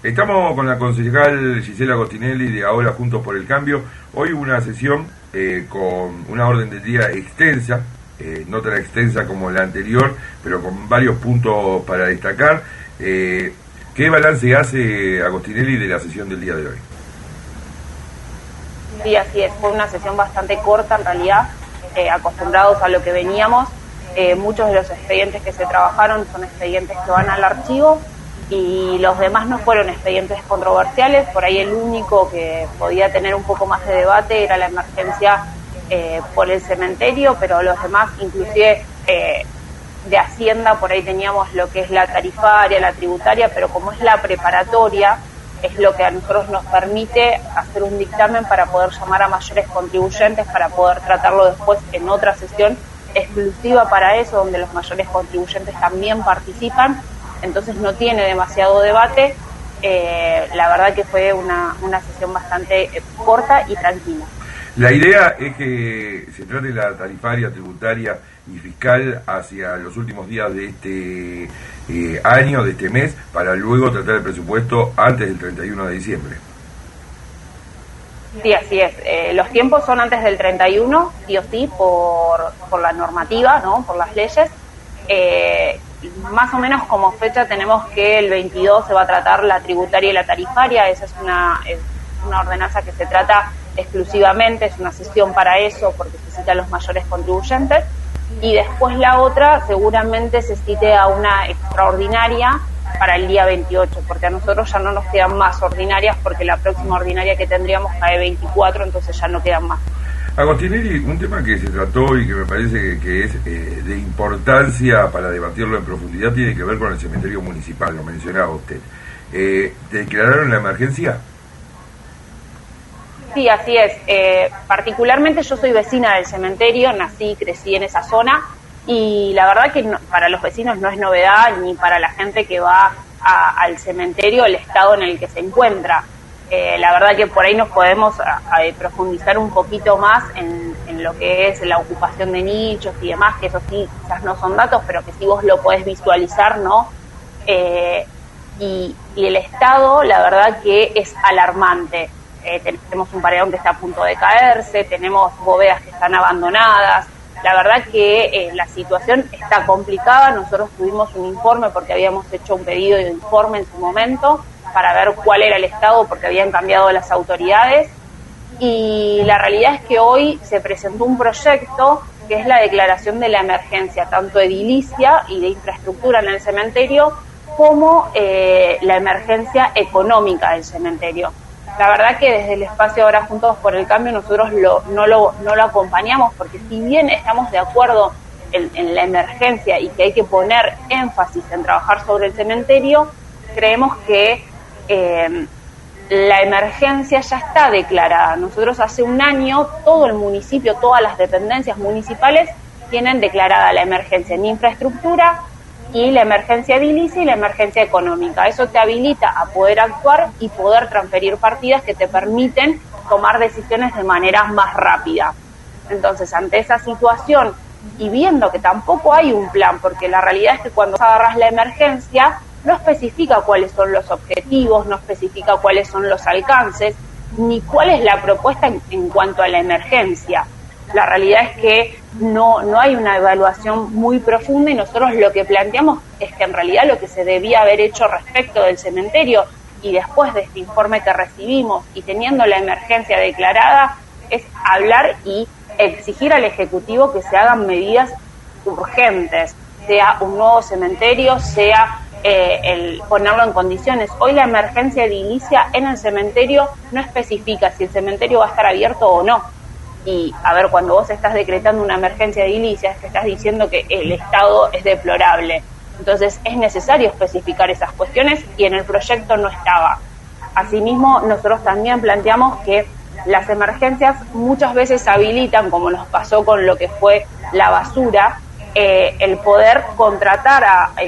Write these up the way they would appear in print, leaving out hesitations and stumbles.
Estamos con la concejal Gisela Agostinelli de Ahora Juntos por el Cambio. Hoy hubo una sesión con una orden del día extensa, no tan extensa como la anterior, pero con varios puntos para destacar. ¿Qué balance hace Agostinelli de la sesión del día de hoy? Sí, así es. Fue una sesión bastante corta en realidad, acostumbrados a lo que veníamos. Muchos de los expedientes que se trabajaron son expedientes que van al archivo y los demás no fueron expedientes controversiales. Por ahí el único que podía tener un poco más de debate era la emergencia por el cementerio, pero los demás, inclusive de Hacienda, por ahí teníamos lo que es la tarifaria, la tributaria, pero como es la preparatoria, es lo que a nosotros nos permite hacer un dictamen para poder llamar a mayores contribuyentes, para poder tratarlo después en otra sesión exclusiva para eso, donde los mayores contribuyentes también participan. Entonces no tiene demasiado debate. La verdad que fue una sesión bastante corta y tranquila. La idea es que se trate la tarifaria, tributaria y fiscal hacia los últimos días de este año, de este mes, para luego tratar el presupuesto antes del 31 de diciembre. Sí, así es. Los tiempos son antes del 31, sí o sí, por la normativa, ¿no? Por las leyes. Más o menos como fecha tenemos que el 22 se va a tratar la tributaria y la tarifaria. Esa es una ordenanza que se trata exclusivamente, es una sesión para eso porque se cita a los mayores contribuyentes, y después la otra seguramente se cite a una extraordinaria para el día 28, porque a nosotros ya no nos quedan más ordinarias, porque la próxima ordinaria que tendríamos cae 24, entonces ya no quedan más. Agostinelli, un tema que se trató y que me parece que es de importancia para debatirlo en profundidad tiene que ver con el cementerio municipal, lo mencionaba usted. ¿Declararon la emergencia? Sí, así es. Particularmente yo soy vecina del cementerio, nací y crecí en esa zona, y la verdad que para los vecinos no es novedad, ni para la gente que va al cementerio, el estado en el que se encuentra. La verdad que por ahí nos podemos profundizar un poquito más en lo que es la ocupación de nichos y demás, que eso sí, quizás no son datos, pero que sí vos lo podés visualizar, ¿no? Y el estado, la verdad que es alarmante. Tenemos un paredón que está a punto de caerse, tenemos bóvedas que están abandonadas. La verdad que la situación está complicada. Nosotros tuvimos un informe porque habíamos hecho un pedido de informe en su momento para ver cuál era el estado, porque habían cambiado las autoridades, y la realidad es que hoy se presentó un proyecto que es la declaración de la emergencia, tanto edilicia y de infraestructura en el cementerio, como la emergencia económica del cementerio. La verdad que desde el espacio Ahora Juntos por el Cambio nosotros no lo acompañamos, porque si bien estamos de acuerdo en la emergencia y que hay que poner énfasis en trabajar sobre el cementerio, creemos que la emergencia ya está declarada. Nosotros hace un año, todo el municipio, todas las dependencias municipales tienen declarada la emergencia en infraestructura y la emergencia edilicia y la emergencia económica. Eso te habilita a poder actuar y poder transferir partidas que te permiten tomar decisiones de manera más rápida. Entonces, ante esa situación y viendo que tampoco hay un plan, porque la realidad es que cuando agarras la emergencia no especifica cuáles son los objetivos, no especifica cuáles son los alcances, ni cuál es la propuesta en cuanto a la emergencia. La realidad es que no hay una evaluación muy profunda, y nosotros lo que planteamos es que en realidad lo que se debía haber hecho respecto del cementerio, y después de este informe que recibimos y teniendo la emergencia declarada, es hablar y exigir al Ejecutivo que se hagan medidas urgentes, sea un nuevo cementerio, sea el ponerlo en condiciones. Hoy la emergencia edilicia en el cementerio no especifica si el cementerio va a estar abierto o no. Y, a ver, cuando vos estás decretando una emergencia edilicia, es que estás diciendo que el estado es deplorable. Entonces, es necesario especificar esas cuestiones, y en el proyecto no estaba. Asimismo, nosotros también planteamos que las emergencias muchas veces habilitan, como nos pasó con lo que fue la basura, el poder contratar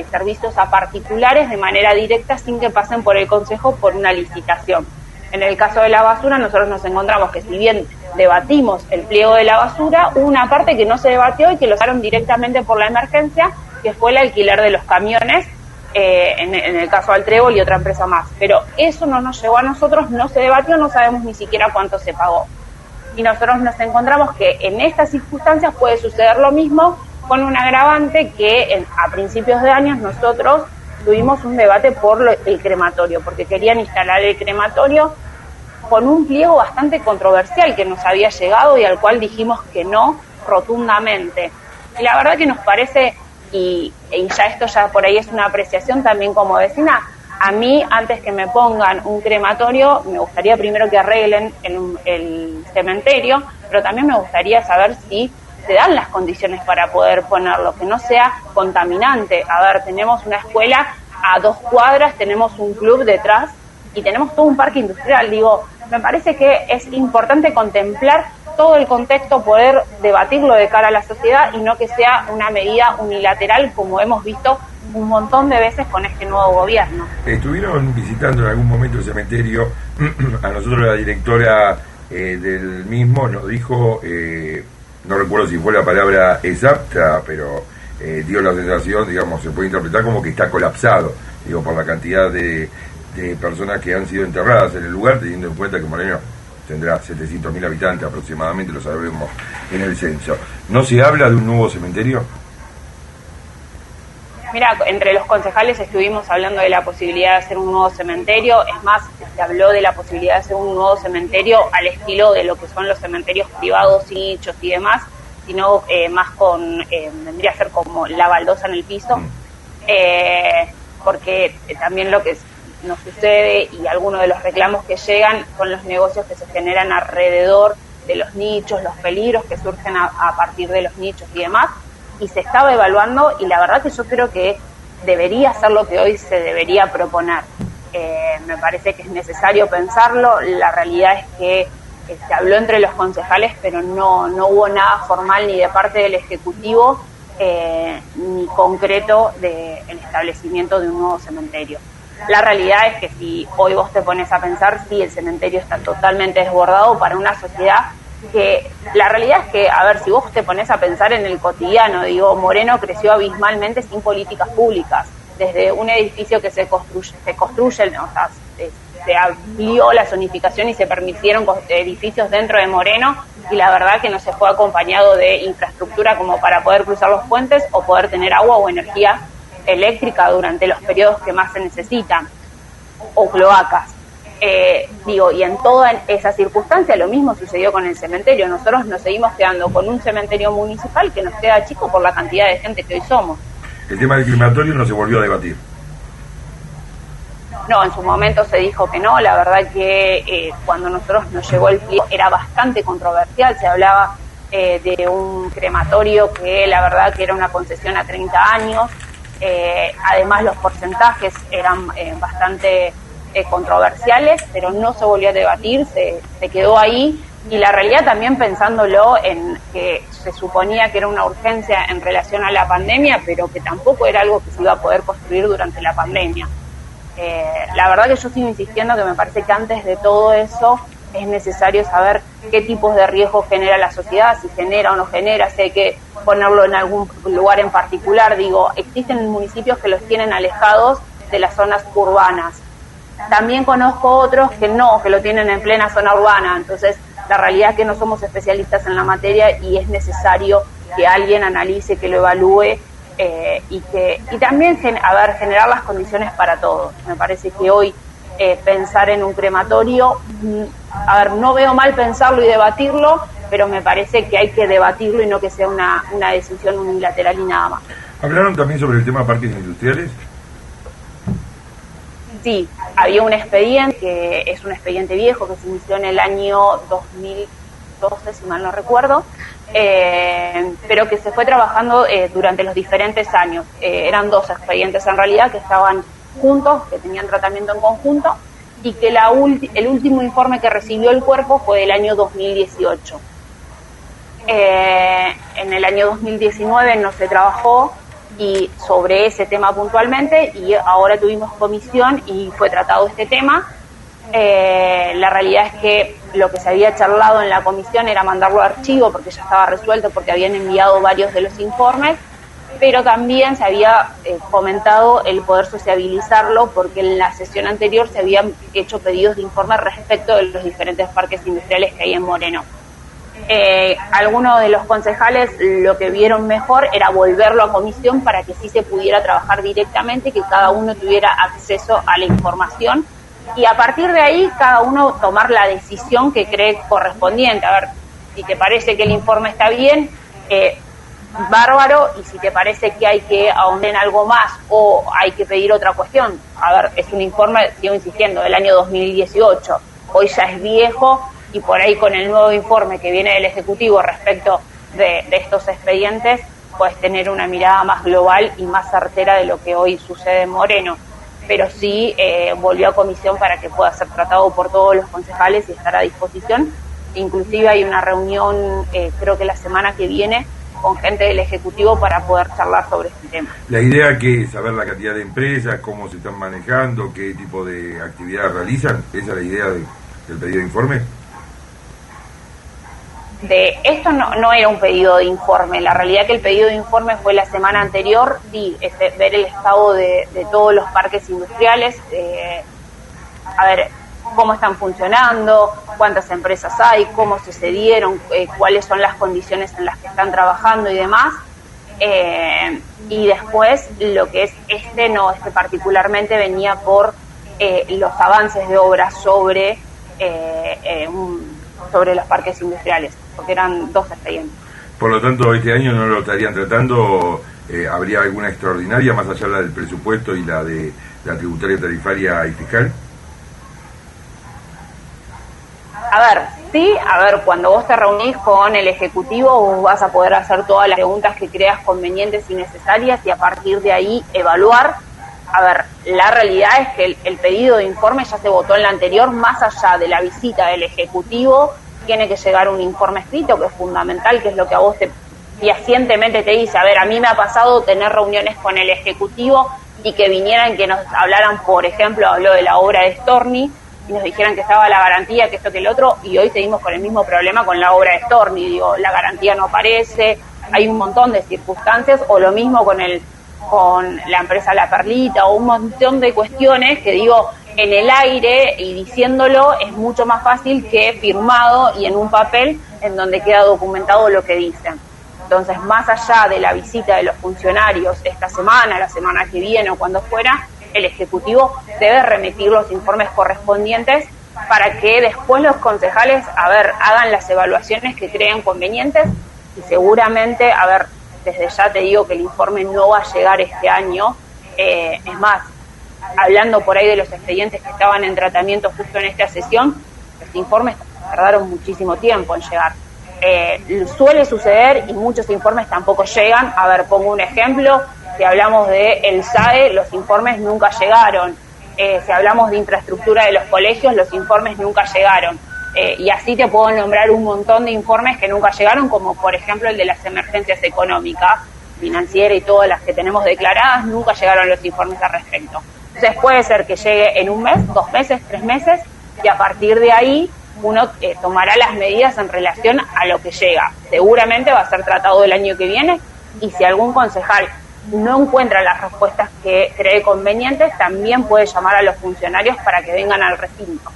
servicios a particulares de manera directa sin que pasen por el Consejo por una licitación. En el caso de la basura, nosotros nos encontramos que, si bien debatimos el pliego de la basura, hubo una parte que no se debatió y que lo sacaron directamente por la emergencia, que fue el alquiler de los camiones, en el caso del Trébol y otra empresa más. Pero eso no nos llegó a nosotros, no se debatió, no sabemos ni siquiera cuánto se pagó. Y nosotros nos encontramos que en estas circunstancias puede suceder lo mismo, con un agravante que a principios de años nosotros tuvimos un debate por el crematorio, porque querían instalar el crematorio con un pliego bastante controversial que nos había llegado y al cual dijimos que no rotundamente. Y la verdad que nos parece, y ya esto ya por ahí es una apreciación también como vecina, a mí antes que me pongan un crematorio me gustaría primero que arreglen el cementerio, pero también me gustaría saber si se dan las condiciones para poder ponerlo, que no sea contaminante. A ver, tenemos una escuela a 2 cuadras, tenemos un club detrás y tenemos todo un parque industrial. Digo, me parece que es importante contemplar todo el contexto, poder debatirlo de cara a la sociedad y no que sea una medida unilateral como hemos visto un montón de veces con este nuevo gobierno. Estuvieron visitando en algún momento el cementerio. A nosotros la directora del mismo nos dijo, no recuerdo si fue la palabra exacta, pero dio la sensación, digamos, se puede interpretar como que está colapsado, digo, por la cantidad de personas que han sido enterradas en el lugar, teniendo en cuenta que Moreno tendrá 700.000 habitantes aproximadamente, lo sabemos en el censo. ¿No se habla de un nuevo cementerio? Mira, entre los concejales estuvimos hablando de la posibilidad de hacer un nuevo cementerio. Es más, se habló de la posibilidad de hacer un nuevo cementerio al estilo de lo que son los cementerios privados, nichos y demás, sino más vendría a ser como la baldosa en el piso, porque también lo que nos sucede y algunos de los reclamos que llegan son los negocios que se generan alrededor de los nichos, los peligros que surgen a partir de los nichos y demás. Y se estaba evaluando y la verdad que yo creo que debería ser lo que hoy se debería proponer. Me parece que es necesario pensarlo. La realidad es que se habló entre los concejales, pero no hubo nada formal ni de parte del Ejecutivo ni concreto del establecimiento de un nuevo cementerio. La realidad es que si hoy vos te pones a pensar, sí, el cementerio está totalmente desbordado para una sociedad que la realidad es que, a ver, si vos te pones a pensar en el cotidiano, digo, Moreno creció abismalmente sin políticas públicas, desde un edificio que se construye, o sea, se amplió la zonificación y se permitieron edificios dentro de Moreno, y la verdad que no se fue acompañado de infraestructura como para poder cruzar los puentes o poder tener agua o energía eléctrica durante los periodos que más se necesitan, o cloacas. Y en toda esa circunstancia lo mismo sucedió con el cementerio. Nosotros nos seguimos quedando con un cementerio municipal que nos queda chico por la cantidad de gente que hoy somos. El tema del crematorio no se volvió a debatir. No, en su momento se dijo que no. La verdad que cuando nosotros nos llegó el pliego era bastante controversial. Se hablaba de un crematorio que la verdad que era una concesión a 30 años. Además los porcentajes eran bastante controversiales, pero no se volvió a debatir, se quedó ahí. Y la realidad también pensándolo en que se suponía que era una urgencia en relación a la pandemia, pero que tampoco era algo que se iba a poder construir durante la pandemia. La verdad que yo sigo insistiendo que me parece que antes de todo eso es necesario saber qué tipos de riesgos genera la sociedad, si genera o no genera, si hay que ponerlo en algún lugar en particular. Digo, existen municipios que los tienen alejados de las zonas urbanas. También conozco otros que no, que lo tienen en plena zona urbana. Entonces, la realidad es que no somos especialistas en la materia y es necesario que alguien analice, que lo evalúe y también generar las condiciones para todos. Me parece que hoy pensar en un crematorio, no veo mal pensarlo y debatirlo, pero me parece que hay que debatirlo y no que sea una decisión unilateral y nada más. ¿Hablaron también sobre el tema de parques industriales? Sí, había un expediente que es un expediente viejo que se inició en el año 2012, si mal no recuerdo, pero que se fue trabajando durante los diferentes años. Eran 2 expedientes en realidad que estaban juntos, que tenían tratamiento en conjunto, y que el último informe que recibió el cuerpo fue del año 2018. En el año 2019 no se trabajó y sobre ese tema puntualmente, y ahora tuvimos comisión y fue tratado este tema. La realidad es que lo que se había charlado en la comisión era mandarlo a archivo porque ya estaba resuelto, porque habían enviado varios de los informes, pero también se había comentado el poder sociabilizarlo porque en la sesión anterior se habían hecho pedidos de informe respecto de los diferentes parques industriales que hay en Moreno. Algunos de los concejales lo que vieron mejor era volverlo a comisión para que sí se pudiera trabajar directamente, que cada uno tuviera acceso a la información y a partir de ahí cada uno tomar la decisión que cree correspondiente. A ver, si te parece que el informe está bien, bárbaro, y si te parece que hay que ahondar en algo más o hay que pedir otra cuestión. A ver, es un informe, sigo insistiendo, del año 2018, hoy ya es viejo y por ahí con el nuevo informe que viene del Ejecutivo respecto de estos expedientes, puedes tener una mirada más global y más certera de lo que hoy sucede en Moreno. Pero sí volvió a comisión para que pueda ser tratado por todos los concejales y estar a disposición. Inclusive hay una reunión, creo que la semana que viene, con gente del Ejecutivo para poder charlar sobre este tema. La idea que es saber la cantidad de empresas, cómo se están manejando, qué tipo de actividades realizan, ¿esa es la idea del pedido de informe? De esto no era un pedido de informe, la realidad que el pedido de informe fue la semana anterior, sí, ver el estado de todos los parques industriales, a ver cómo están funcionando, cuántas empresas hay, cómo se cedieron, cuáles son las condiciones en las que están trabajando y demás, y después lo que es este particularmente venía por los avances de obras sobre los parques industriales, porque eran 2 expedientes. Por lo tanto, este año no lo estarían tratando, ¿habría alguna extraordinaria más allá de la del presupuesto y la de la tributaria, tarifaria y fiscal? A ver, cuando vos te reunís con el Ejecutivo, vos vas a poder hacer todas las preguntas que creas convenientes y necesarias y a partir de ahí evaluar. A ver, la realidad es que el pedido de informe ya se votó en la anterior, más allá de la visita del Ejecutivo, tiene que llegar un informe escrito, que es fundamental, que es lo que a vos fehacientemente te dice. A ver, a mí me ha pasado tener reuniones con el Ejecutivo y que vinieran, que nos hablaran, por ejemplo, habló de la obra de Storni, y nos dijeran que estaba la garantía, que esto, que el otro, y hoy seguimos con el mismo problema con la obra de Storni. Digo, la garantía no aparece, hay un montón de circunstancias, o lo mismo con la empresa La Perlita, o un montón de cuestiones que digo, en el aire y diciéndolo es mucho más fácil que firmado y en un papel en donde queda documentado lo que dicen. Entonces, más allá de la visita de los funcionarios esta semana, la semana que viene o cuando fuera, el Ejecutivo debe remitir los informes correspondientes para que después los concejales, hagan las evaluaciones que crean convenientes y seguramente, desde ya te digo que el informe no va a llegar este año, es más, hablando por ahí de los expedientes que estaban en tratamiento justo en esta sesión, los informes tardaron muchísimo tiempo en llegar. Suele suceder y muchos informes tampoco llegan. Pongo un ejemplo, si hablamos de el SAE, los informes nunca llegaron. Si hablamos de infraestructura de los colegios, los informes nunca llegaron. Y así te puedo nombrar un montón de informes que nunca llegaron, como por ejemplo el de las emergencias económicas, financieras y todas las que tenemos declaradas, nunca llegaron los informes al respecto. Entonces puede ser que llegue en un mes, 2 meses, 3 meses, y a partir de ahí uno tomará las medidas en relación a lo que llega. Seguramente va a ser tratado el año que viene, y si algún concejal no encuentra las respuestas que cree convenientes, también puede llamar a los funcionarios para que vengan al recinto.